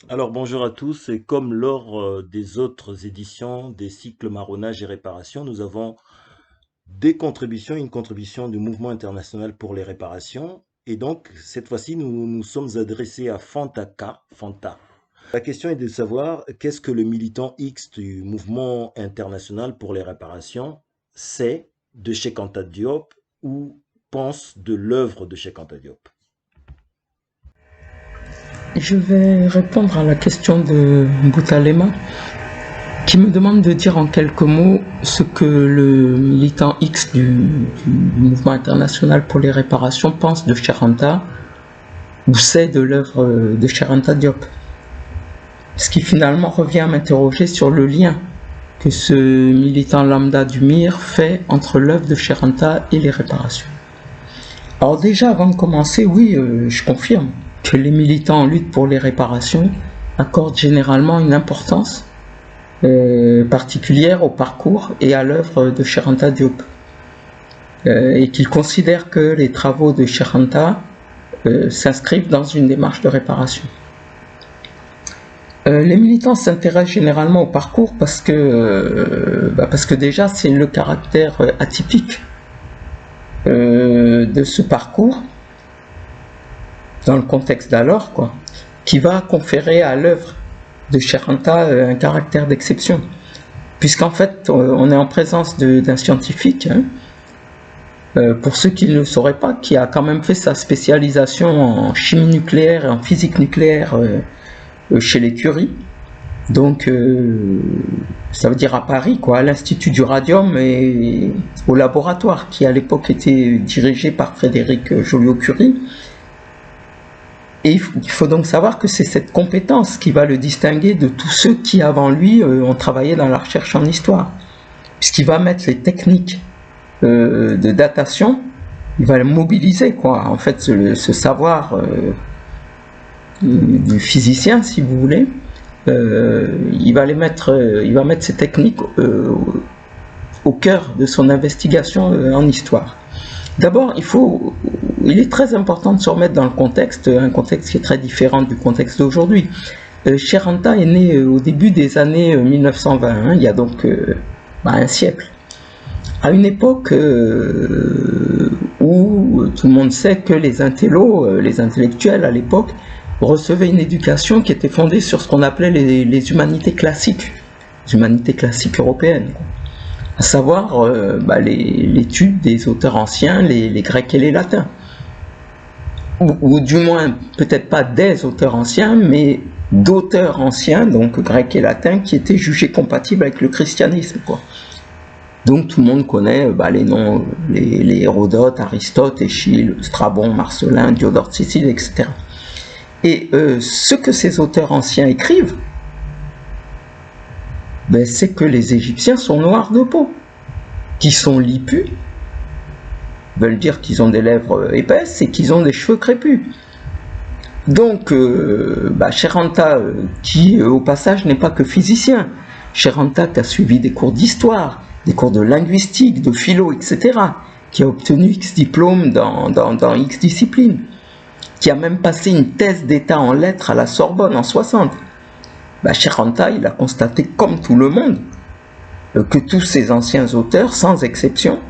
Alors bonjour à tous, et comme lors des autres éditions des cycles marronnage et réparation, nous avons des contributions, une contribution du Mouvement international pour les réparations. Et donc, cette fois-ci, nous nous sommes adressés à Fantaka, Fanta. La question est de savoir qu'est-ce que le militant X du Mouvement international pour les réparations sait de Cheikh Anta Diop ou pense de l'œuvre de Cheikh Anta Diop. Je vais répondre à la question de Boutalema, qui me demande de dire en quelques mots ce que le militant X du Mouvement international pour les réparations pense de Cheikh Anta ou sait de l'œuvre de Cheikh Anta Diop. Ce qui finalement revient à m'interroger sur le lien que ce militant lambda du MIR fait entre l'œuvre de Cheikh Anta et les réparations. Alors déjà, avant de commencer, oui, je confirme que les militants en lutte pour les réparations accordent généralement une importance particulière au parcours et à l'œuvre de Cheikh Anta Diop, et qu'ils considèrent que les travaux de Cheikh Anta s'inscrivent dans une démarche de réparation. Les militants s'intéressent généralement au parcours parce que déjà c'est le caractère atypique de ce parcours dans le contexte d'alors, qui va conférer à l'œuvre de Cheikh Anta un caractère d'exception, puisqu'en fait on est en présence d'un scientifique, pour ceux qui ne le sauraient pas, qui a quand même fait sa spécialisation en chimie nucléaire et en physique nucléaire chez les Curie, donc ça veut dire à Paris, à l'Institut du Radium et au laboratoire qui à l'époque était dirigé par Frédéric Joliot-Curie. Et il faut donc savoir que c'est cette compétence qui va le distinguer de tous ceux qui avant lui ont travaillé dans la recherche en histoire, puisqu'il va mettre les techniques de datation, il va le mobiliser, en fait ce savoir du physicien, si vous voulez, il va mettre ces techniques au cœur de son investigation en histoire. D'abord, il est très important de se remettre dans le contexte, un contexte qui est très différent du contexte d'aujourd'hui. Cheikh Anta est né au début des années 1920, il y a donc un siècle, à une époque où tout le monde sait que les intellos, les intellectuels à l'époque, recevaient une éducation qui était fondée sur ce qu'on appelait les humanités classiques européennes, à savoir l'étude des auteurs anciens, les Grecs et les Latins. Ou du moins, peut-être pas des auteurs anciens, mais d'auteurs anciens, donc Grecs et Latins, qui étaient jugés compatibles avec le christianisme, Donc tout le monde connaît les noms, les Hérodote, Aristote, Échille, Strabon, Marcellin, Diodore de Sicile, etc. Et ce que ces auteurs anciens écrivent, c'est que les Égyptiens sont noirs de peau, qui sont lipus, veulent dire qu'ils ont des lèvres épaisses et qu'ils ont des cheveux crépus. Donc, Cheikh Anta, qui au passage n'est pas que physicien, Cheikh Anta qui a suivi des cours d'histoire, des cours de linguistique, de philo, etc., qui a obtenu X diplômes dans X disciplines, qui a même passé une thèse d'état en lettres à la Sorbonne en 60. Cheikh Anta, il a constaté, comme tout le monde, que tous ces anciens auteurs, sans exception,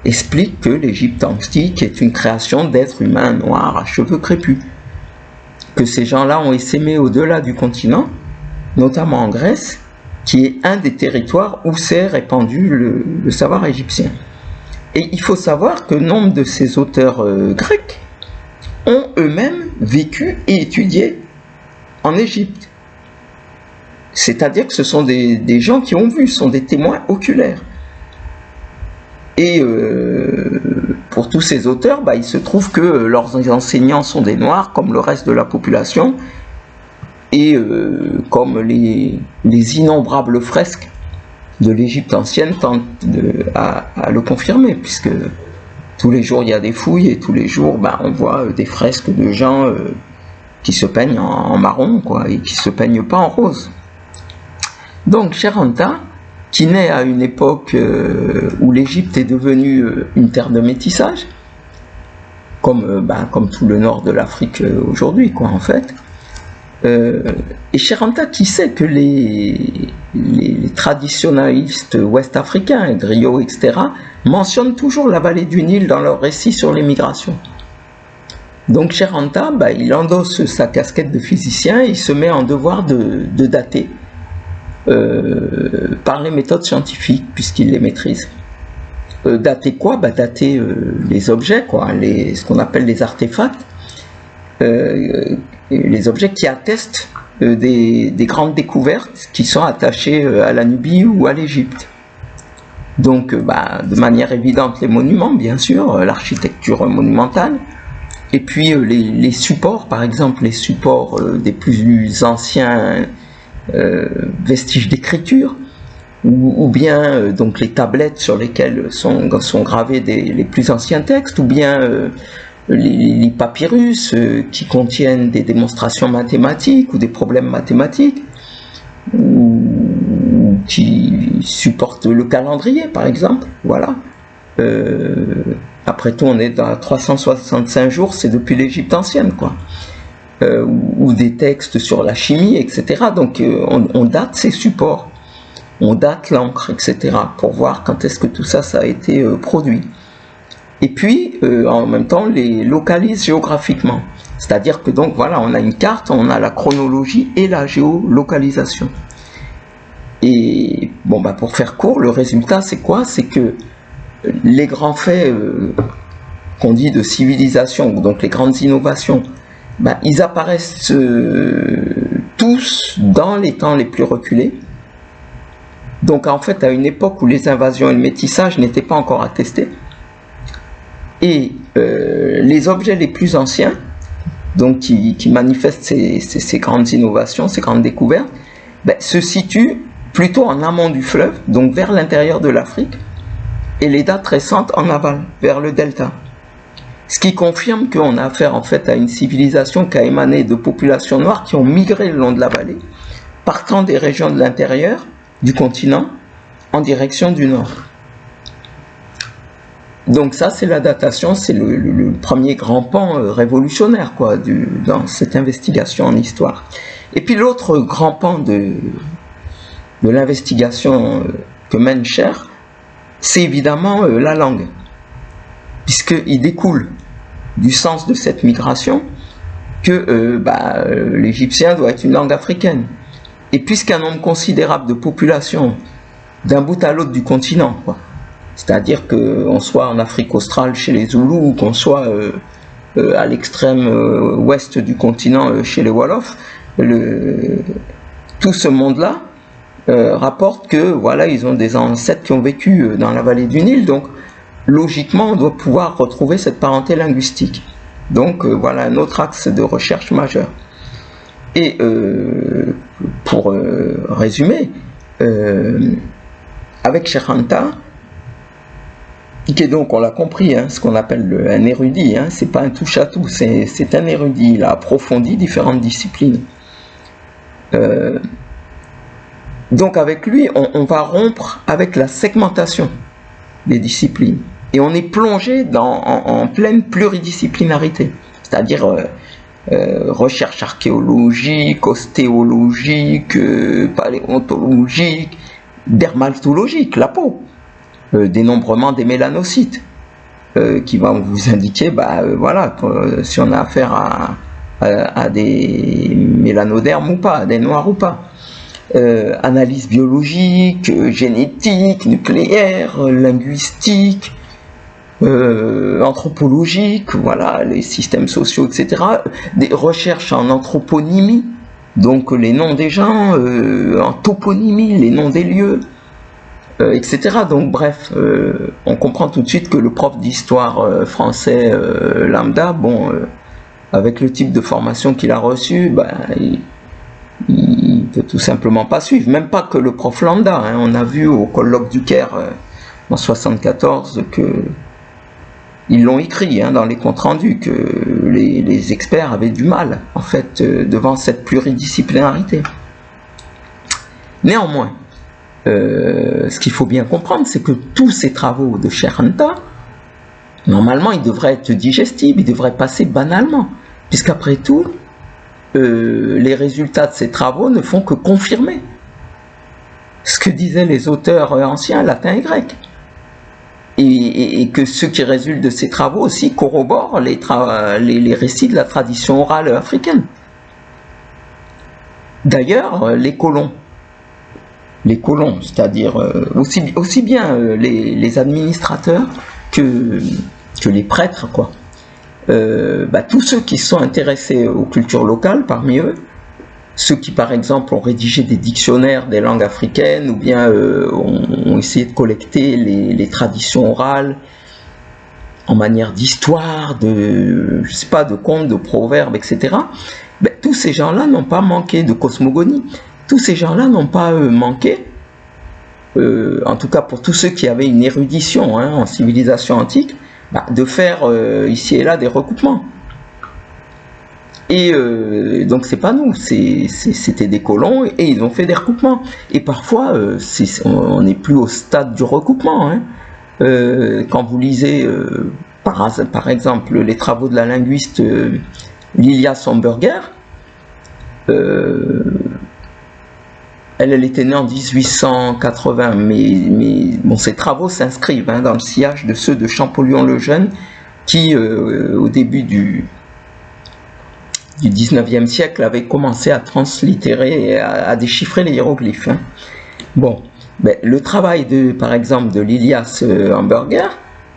expliquent que l'Égypte antique est une création d'êtres humains noirs à cheveux crépus, que ces gens-là ont essaimé au-delà du continent, notamment en Grèce, qui est un des territoires où s'est répandu le savoir égyptien. Et il faut savoir que nombre de ces auteurs grecs ont eux-mêmes vécu et étudié en Égypte. C'est-à-dire que ce sont des gens qui ont vu, sont des témoins oculaires. Et pour tous ces auteurs, il se trouve que leurs enseignants sont des Noirs, comme le reste de la population, et comme les innombrables fresques de l'Égypte ancienne tentent à le confirmer, puisque tous les jours il y a des fouilles, et tous les jours on voit des fresques de gens qui se peignent en marron, et qui ne se peignent pas en rose. Donc Cheikh Anta, qui naît à une époque où l'Égypte est devenue une terre de métissage, comme tout le nord de l'Afrique aujourd'hui, en fait, Et Cheranta, qui sait que les traditionalistes ouest-africains, griots, etc., mentionnent toujours la vallée du Nil dans leurs récits sur les migrations. Donc Cheranta, il endosse sa casquette de physicien et il se met en devoir de dater par les méthodes scientifiques, puisqu'il les maîtrise. Dater quoi? Dater les objets, ce qu'on appelle les artefacts, les objets qui attestent des grandes découvertes qui sont attachées à la Nubie ou à l'Égypte. Donc, de manière évidente, les monuments, bien sûr, l'architecture monumentale, et puis les supports, par exemple, les supports des plus anciens vestiges d'écriture, ou bien donc les tablettes sur lesquelles sont gravés les plus anciens textes, ou bien les papyrus qui contiennent des démonstrations mathématiques ou des problèmes mathématiques, ou qui supportent le calendrier, par exemple. Voilà. Après tout, on est dans 365 jours, c'est depuis l'Égypte ancienne, quoi. Ou des textes sur la chimie, etc. Donc on date ces supports, on date l'encre, etc. pour voir quand est-ce que tout ça a été produit. Et puis, en même temps, les localise géographiquement. C'est-à-dire que donc, voilà, on a une carte, on a la chronologie et la géolocalisation. Et, bon, pour faire court, le résultat, c'est quoi? C'est que les grands faits qu'on dit de civilisation, donc les grandes innovations, ils apparaissent tous dans les temps les plus reculés. Donc, en fait, à une époque où les invasions et le métissage n'étaient pas encore attestés. Et les objets les plus anciens, donc qui manifestent ces grandes innovations, ces grandes découvertes, se situent plutôt en amont du fleuve, donc vers l'intérieur de l'Afrique, et les dates récentes en aval, vers le delta. Ce qui confirme qu'on a affaire en fait à une civilisation qui a émané de populations noires qui ont migré le long de la vallée, partant des régions de l'intérieur du continent en direction du nord. Donc ça, c'est la datation, c'est le premier grand pan révolutionnaire dans cette investigation en histoire. Et puis l'autre grand pan de l'investigation que mène Cher, c'est évidemment la langue, puisqu'il découle du sens de cette migration que l'égyptien doit être une langue africaine. Et puisqu'un nombre considérable de populations d'un bout à l'autre du continent, c'est-à-dire qu'on soit en Afrique australe chez les Zoulous ou qu'on soit à l'extrême ouest du continent chez les Wolofs, tout ce monde-là rapporte que voilà, ils ont des ancêtres qui ont vécu dans la vallée du Nil, donc logiquement on doit pouvoir retrouver cette parenté linguistique. Donc voilà un autre axe de recherche majeur. Et pour résumer, avec Cheranta, qui est donc, on l'a compris, ce qu'on appelle un érudit, c'est pas un touche-à-tout, c'est un érudit, il a approfondi différentes disciplines. Donc avec lui, on va rompre avec la segmentation des disciplines, et on est plongé en pleine pluridisciplinarité, c'est-à-dire recherche archéologique, ostéologique, paléontologique, dermatologique, la peau, dénombrement des mélanocytes, qui vont vous indiquer, voilà, si on a affaire à des mélanodermes ou pas, à des noirs ou pas. Analyse biologique, génétique, nucléaire, linguistique, anthropologique, voilà, les systèmes sociaux, etc. Des recherches en anthroponymie, donc les noms des gens, en toponymie, les noms des lieux, etc. Donc bref, on comprend tout de suite que le prof d'histoire français lambda, avec le type de formation qu'il a reçu, il peut tout simplement pas suivre, même pas que le prof lambda. On a vu au colloque du Caire en 1974 que ils l'ont écrit dans les comptes rendus, que les experts avaient du mal en fait devant cette pluridisciplinarité. Néanmoins, ce qu'il faut bien comprendre, c'est que tous ces travaux de Cheranta, normalement, ils devraient être digestibles, ils devraient passer banalement, puisqu'après tout, les résultats de ces travaux ne font que confirmer ce que disaient les auteurs anciens, latins et grecs. Et que ce qui résulte de ces travaux aussi corrobore les récits de la tradition orale africaine. D'ailleurs, les colons, c'est-à-dire aussi bien les administrateurs que les prêtres, quoi. Tous ceux qui sont intéressés aux cultures locales parmi eux, ceux qui par exemple ont rédigé des dictionnaires des langues africaines ou bien ont essayé de collecter les traditions orales en manière d'histoire, de contes, de proverbes, etc. Tous ces gens-là n'ont pas manqué de cosmogonie. Tous ces gens-là n'ont pas manqué, en tout cas pour tous ceux qui avaient une érudition en civilisation antique, de faire ici et là des recoupements. Et donc c'est pas nous, c'était des colons et ils ont fait des recoupements. Et parfois on n'est plus au stade du recoupement. Quand vous lisez par exemple les travaux de la linguiste Lilia Somberger, elle était née en 1880, mais ses travaux s'inscrivent dans le sillage de ceux de Champollion le Jeune, qui au début du 19e siècle avait commencé à translittérer et à déchiffrer les hiéroglyphes. Bon, le travail par exemple de Lilia Somberger,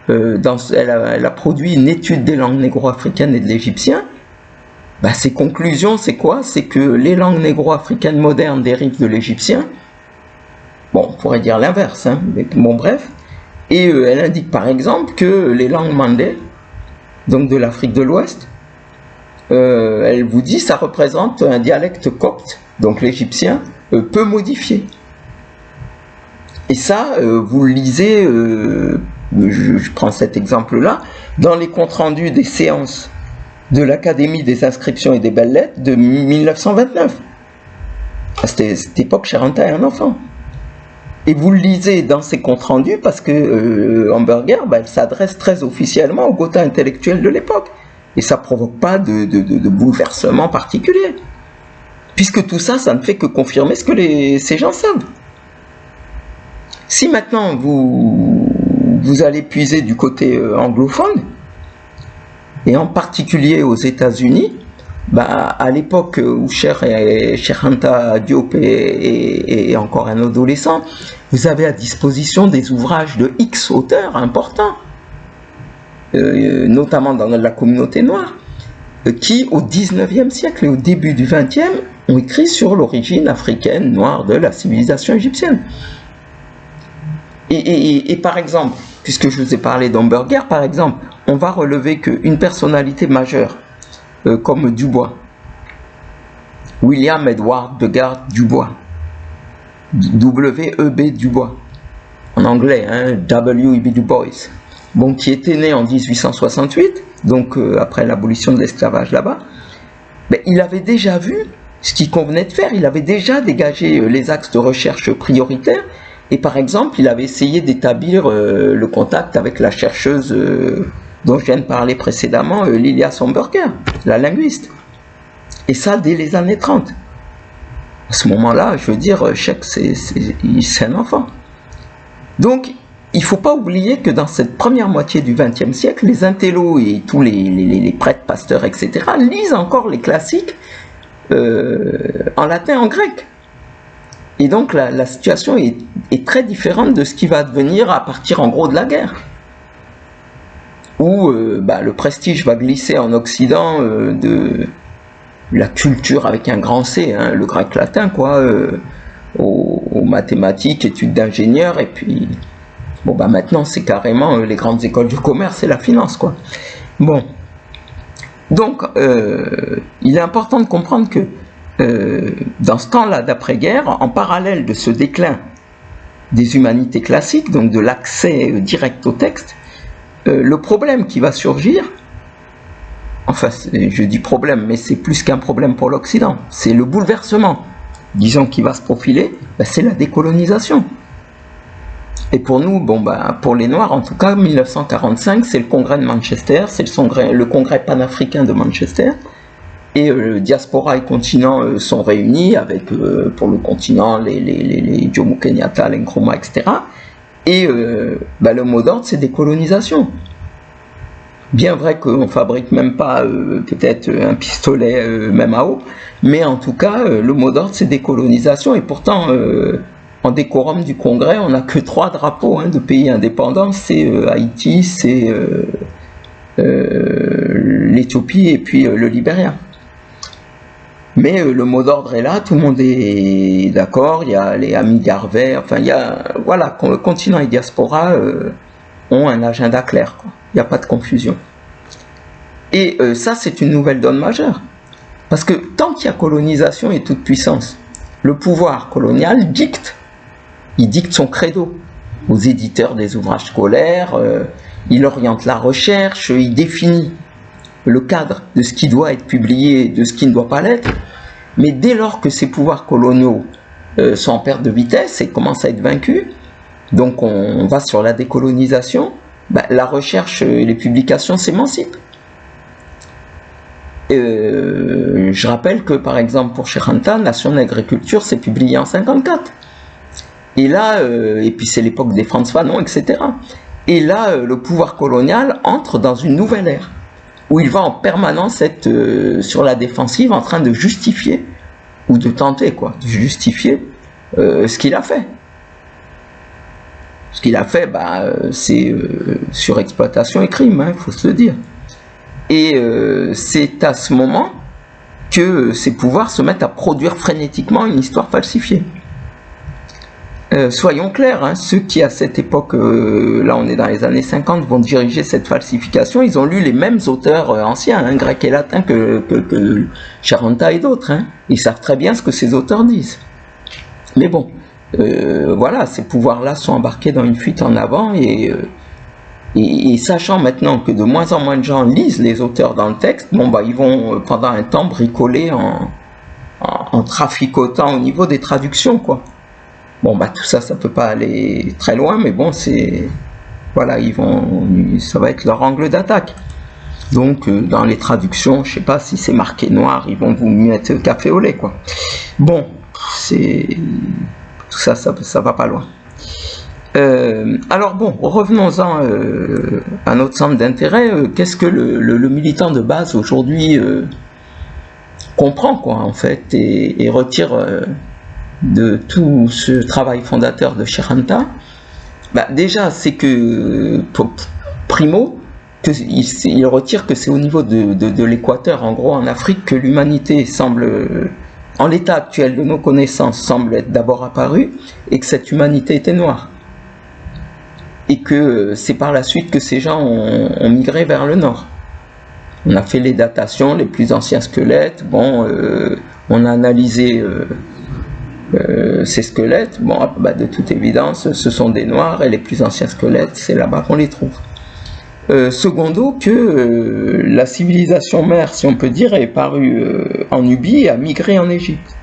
elle a produit une étude des langues négro-africaines et de l'égyptien. Ses conclusions, c'est quoi? C'est que les langues négro-africaines modernes dérivent de l'égyptien. Bon, on pourrait dire l'inverse, mais bon, bref. Et elle indique par exemple que les langues mandées, donc de l'Afrique de l'Ouest, elle vous dit ça représente un dialecte copte, donc l'égyptien, peu modifié. Et ça, vous le lisez, je prends cet exemple-là, dans les comptes rendus des séances de l'Académie des inscriptions et des belles-lettres de 1929. À cette époque, Charenta est un enfant. Et vous le lisez dans ces comptes rendus parce que Hamburger, elle s'adresse très officiellement au Gotha intellectuel de l'époque. Et ça ne provoque pas de bouleversement particulier. Puisque tout ça, ça ne fait que confirmer ce que ces gens savent. Si maintenant vous allez puiser du côté anglophone, et en particulier aux États-Unis, à l'époque où Cheikh Anta Diop est encore un adolescent, vous avez à disposition des ouvrages de X auteurs importants, notamment dans la communauté noire, qui au 19e siècle et au début du 20e ont écrit sur l'origine africaine noire de la civilisation égyptienne. Et par exemple, puisque je vous ai parlé d'Hamburger, par exemple, on va relever qu'une personnalité majeure, comme Dubois, William Edward Begard Dubois, W.E.B. Dubois, en anglais, W.E.B. Du Bois, bon, qui était né en 1868, donc après l'abolition de l'esclavage là-bas, il avait déjà vu ce qu'il convenait de faire, il avait déjà dégagé les axes de recherche prioritaires, et par exemple, il avait essayé d'établir le contact avec la chercheuse dont je viens de parler précédemment, Lilia Somberger, la linguiste. Et ça, dès les années 30. À ce moment-là, je veux dire, Cheikh, c'est un enfant. Donc, il ne faut pas oublier que dans cette première moitié du XXe siècle, les intellos et tous les prêtres, pasteurs, etc., lisent encore les classiques en latin, en grec. Et donc, la situation est très différente de ce qui va advenir à partir, en gros, de la guerre. Où le prestige va glisser en Occident de la culture avec un grand C, le grec latin, quoi, aux mathématiques, études d'ingénieurs, et puis, maintenant, c'est carrément les grandes écoles du commerce et la finance, quoi. Bon. Donc, il est important de comprendre que dans ce temps-là d'après-guerre, en parallèle de ce déclin des humanités classiques, donc de l'accès direct au texte, le problème qui va surgir, enfin je dis problème, mais c'est plus qu'un problème pour l'Occident, c'est le bouleversement, disons, qui va se profiler, c'est la décolonisation. Et pour nous, pour les Noirs, en tout cas, 1945, c'est le congrès de Manchester, c'est le congrès panafricain de Manchester, Et diaspora et continent sont réunis avec, pour le continent, les Jomo Kenyatta, les Nkrumah, etc. Et le mot d'ordre, c'est décolonisation. Bien vrai qu'on ne fabrique même pas peut-être un pistolet même à eau, mais en tout cas, le mot d'ordre, c'est décolonisation. Et pourtant, en décorum du Congrès, on n'a que 3 drapeaux de pays indépendants. C'est Haïti, c'est l'Éthiopie et puis le Libéria. Mais le mot d'ordre est là, tout le monde est d'accord, il y a les amis Garvey, enfin il y a, voilà, le continent et diaspora ont un agenda clair, quoi. Il n'y a pas de confusion. Et ça, c'est une nouvelle donne majeure. Parce que tant qu'il y a colonisation et toute puissance, le pouvoir colonial dicte. Il dicte son credo aux éditeurs des ouvrages scolaires, il oriente la recherche, il définit le cadre de ce qui doit être publié et de ce qui ne doit pas l'être. Mais dès lors que ces pouvoirs coloniaux sont en perte de vitesse et commencent à être vaincus, donc on va sur la décolonisation, la recherche et les publications s'émancipent. Je rappelle que par exemple pour Cheikh Anta, Nation d'agriculture s'est publié en 1954. Et là, et puis c'est l'époque des Frantz Fanon, etc. Et là, le pouvoir colonial entre dans une nouvelle ère, où il va en permanence être sur la défensive, en train de justifier, ou de tenter, quoi, de justifier ce qu'il a fait. Ce qu'il a fait, c'est surexploitation et crime, il faut se le dire. Et c'est à ce moment que ces pouvoirs se mettent à produire frénétiquement une histoire falsifiée. Soyons clairs, ceux qui à cette époque, là on est dans les années 50, vont diriger cette falsification, ils ont lu les mêmes auteurs anciens, grecs et latins que Cheikh Anta et d'autres. Ils savent très bien ce que ces auteurs disent. Mais bon, voilà, ces pouvoirs-là sont embarqués dans une fuite en avant et sachant maintenant que de moins en moins de gens lisent les auteurs dans le texte, ils vont pendant un temps bricoler en traficotant au niveau des traductions, quoi. Tout ça, ça peut pas aller très loin, mais bon, c'est, voilà, ça va être leur angle d'attaque. Donc, dans les traductions, je sais pas si c'est marqué noir, ils vont vous mettre café au lait, quoi. Bon, tout ça, ça va pas loin. Alors bon, revenons-en à notre centre d'intérêt. Qu'est-ce que le militant de base aujourd'hui comprend, quoi, en fait, et retire de tout ce travail fondateur de Cheikh Anta? Déjà, c'est que, primo, il retire que c'est au niveau de l'équateur, en gros en Afrique, que l'humanité semble, en l'état actuel de nos connaissances, semble être d'abord apparue, et que cette humanité était noire. Et que c'est par la suite que ces gens ont migré vers le nord. On a fait les datations, les plus anciens squelettes, on a analysé ces squelettes, de toute évidence, ce sont des noirs, et les plus anciens squelettes, c'est là-bas qu'on les trouve. Secondo, que la civilisation mère, si on peut dire, est parue en Nubie et a migré en Égypte.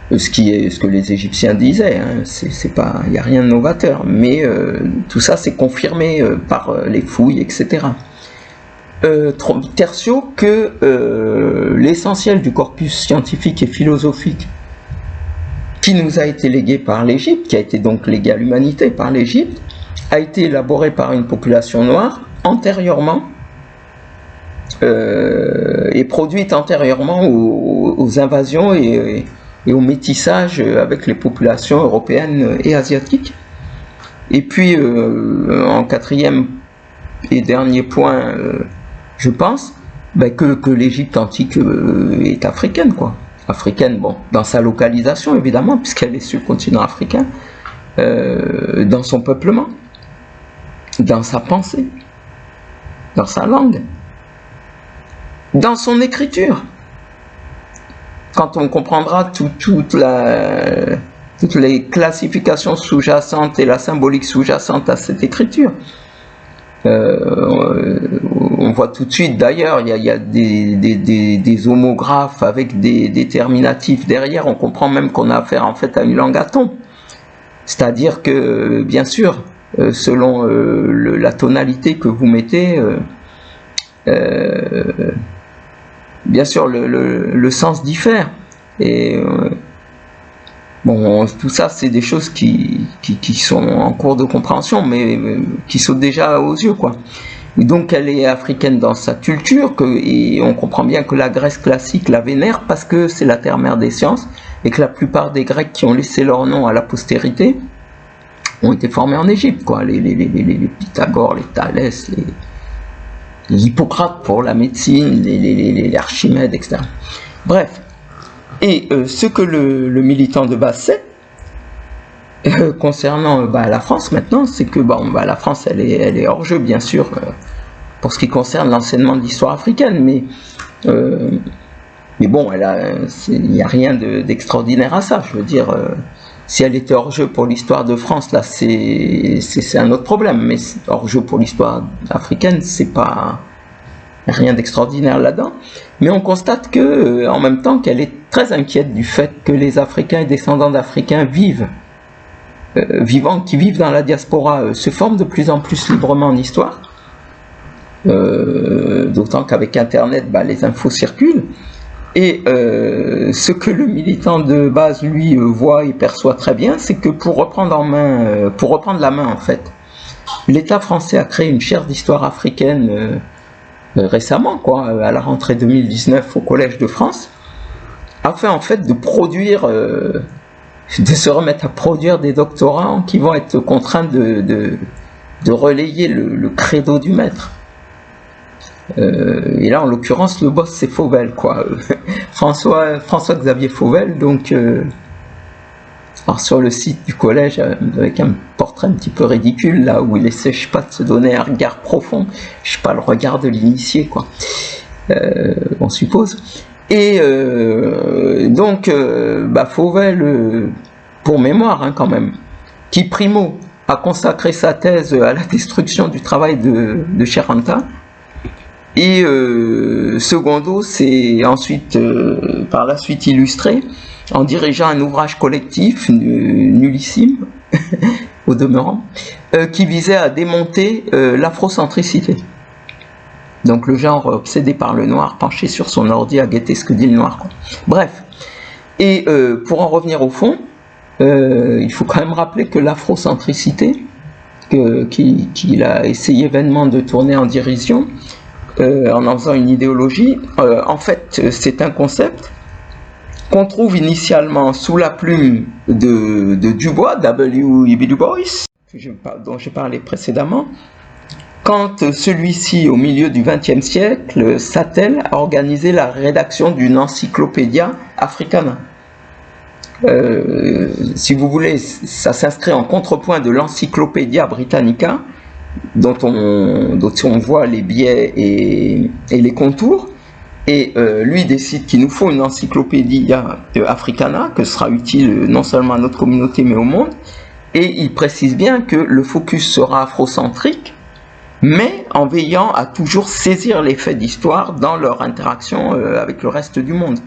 Ce que les Égyptiens disaient, il n'y a rien de novateur, mais tout ça c'est confirmé par les fouilles, etc. Tertio, que l'essentiel du corpus scientifique et philosophique qui nous a été légué par l'Égypte, qui a été donc légué à l'humanité par l'Égypte, a été élaboré par une population noire antérieurement et produite antérieurement aux invasions et au métissage avec les populations européennes et asiatiques. Et puis, en quatrième et dernier point, je pense que l'Égypte antique est africaine, quoi. Africaine, dans sa localisation, évidemment, puisqu'elle est sur le continent africain, dans son peuplement, dans sa pensée, dans sa langue, dans son écriture. Quand on comprendra toutes les classifications sous-jacentes et la symbolique sous-jacente à cette écriture, on voit tout de suite, d'ailleurs, il y a des homographes avec des déterminatifs derrière, on comprend même qu'on a affaire en fait à une langue atome. C'est-à-dire que, bien sûr, selon la tonalité que vous mettez, bien sûr, le sens diffère. Et bon, tout ça, c'est des choses qui sont en cours de compréhension, mais qui sautent déjà aux yeux, quoi. Et donc, elle est africaine dans sa culture, et on comprend bien que la Grèce classique la vénère parce que c'est la terre-mère des sciences, et que la plupart des Grecs qui ont laissé leur nom à la postérité ont été formés en Égypte, quoi. Les Pythagore, les Thalès, l'Hippocrate pour la médecine, les Archimède, etc. Bref. Et ce que le militant de base sait, concernant la France maintenant, c'est que la France elle est hors jeu, bien sûr, pour ce qui concerne l'enseignement de l'histoire africaine, mais bon, il n'y a rien d'extraordinaire à ça. Je veux dire, si elle était hors jeu pour l'histoire de France, là c'est un autre problème, mais hors jeu pour l'histoire africaine, c'est pas rien d'extraordinaire là-dedans. Mais on constate que, en même temps, qu'elle est très inquiète du fait que les Africains et descendants d'Africains qui vivent dans la diaspora, se forment de plus en plus librement en histoire. D'autant qu'avec Internet, les infos circulent. Et ce que le militant de base, lui, voit et perçoit très bien, c'est que pour reprendre la main, en fait, l'État français a créé une chaire d'histoire africaine récemment, quoi, à la rentrée 2019 au Collège de France, afin en fait de se remettre à produire des doctorants qui vont être contraints de relayer le credo du maître. Et là, en l'occurrence, le boss, c'est Fauvel, quoi. François-Xavier Fauvel, donc alors sur le site du collège, avec un portrait un petit peu ridicule, là où il essaie, je sais pas, de se donner un regard profond, je sais pas, le regard de l'initié, quoi, on suppose. Et donc, Fauvel, pour mémoire, quand même, qui primo a consacré sa thèse à la destruction du travail de Cheranta, et secondo, c'est ensuite, par la suite illustré, en dirigeant un ouvrage collectif, nullissime, au demeurant, qui visait à démonter l'afrocentricité. Donc le genre obsédé par le noir, penché sur son ordi à guetter ce que dit le noir, quoi. Bref, et pour en revenir au fond, il faut quand même rappeler que l'afrocentricité, qu'il a essayé vainement de tourner en dérision, en faisant une idéologie, en fait c'est un concept qu'on trouve initialement sous la plume de Dubois, W.E.B. Du Bois, dont j'ai parlé précédemment, quand celui-ci, au milieu du XXe siècle, s'attelle à organiser la rédaction d'une encyclopédia africana. Si vous voulez, ça s'inscrit en contrepoint de l'Encyclopédia Britannica, dont on voit les biais et les contours. Et lui décide qu'il nous faut une encyclopédie africana, que sera utile non seulement à notre communauté mais au monde. Et il précise bien que le focus sera afrocentrique, mais en veillant à toujours saisir les faits d'histoire dans leur interaction avec le reste du monde.